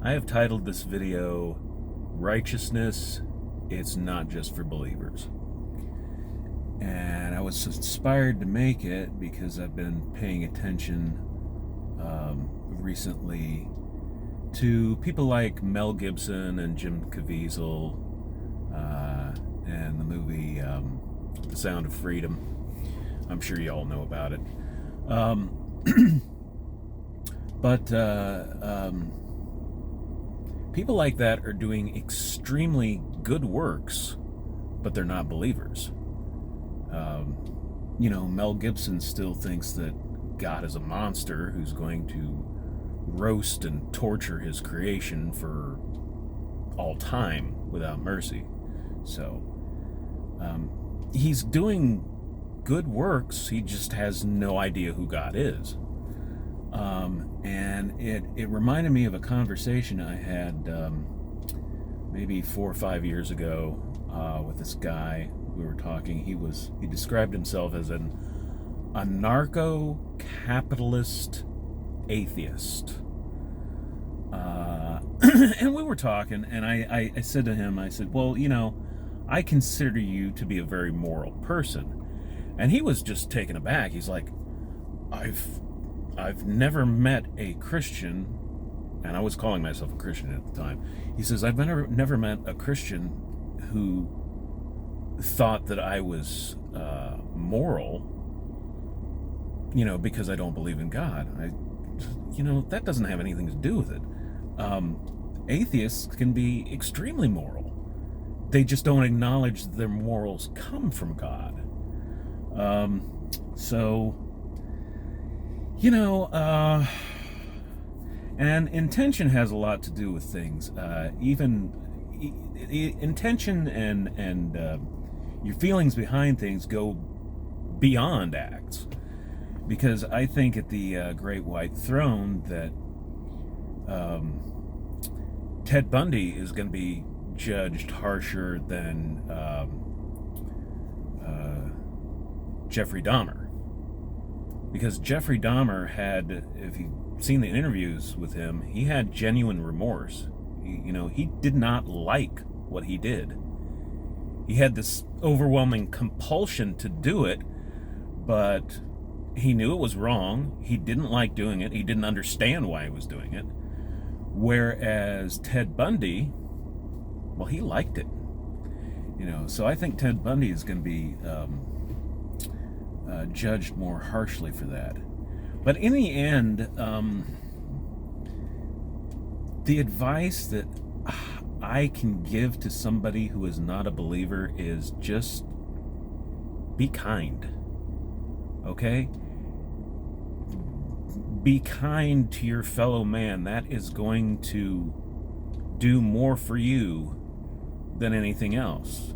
I have titled this video, Righteousness, It's Not Just for Believers. And I was inspired to make it because I've been paying attention recently to people like Mel Gibson and Jim Caviezel and the movie The Sound of Freedom. I'm sure you all know about it. But people like that are doing extremely good works, but they're not believers. Mel Gibson still thinks that God is a monster who's going to roast and torture his creation for all time without mercy. So he's doing good works, he just has no idea who God is. And it reminded me of a conversation I had maybe 4 or 5 years ago with this guy. We were talking. He described himself as a anarcho-capitalist atheist. And we were talking, and I said to him, I said, well, I consider you to be a very moral person. And he was just taken aback. He's like, I've never met a Christian, and I was calling myself a Christian at the time. He says, I've never met a Christian who thought that I was moral, because I don't believe in God. That doesn't have anything to do with it. Atheists can be extremely moral. They just don't acknowledge that their morals come from God. And intention has a lot to do with things. Intention and your feelings behind things go beyond acts. Because I think at the Great White Throne that Ted Bundy is going to be judged harsher than Jeffrey Dahmer. Because Jeffrey Dahmer had, if you've seen the interviews with him, he had genuine remorse. He did not like what he did. He had this overwhelming compulsion to do it, but he knew it was wrong. He didn't like doing it. He didn't understand why he was doing it. Whereas Ted Bundy, well, he liked it. So I think Ted Bundy is going to be judged more harshly for that. But in the end, the advice that I can give to somebody who is not a believer is just be kind. Okay? Be kind to your fellow man. That is going to do more for you than anything else.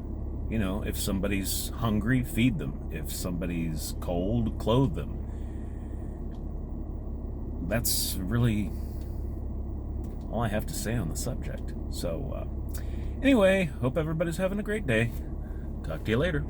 If somebody's hungry, feed them. If somebody's cold, clothe them. That's really all I have to say on the subject. So, anyway, hope everybody's having a great day. Talk to you later.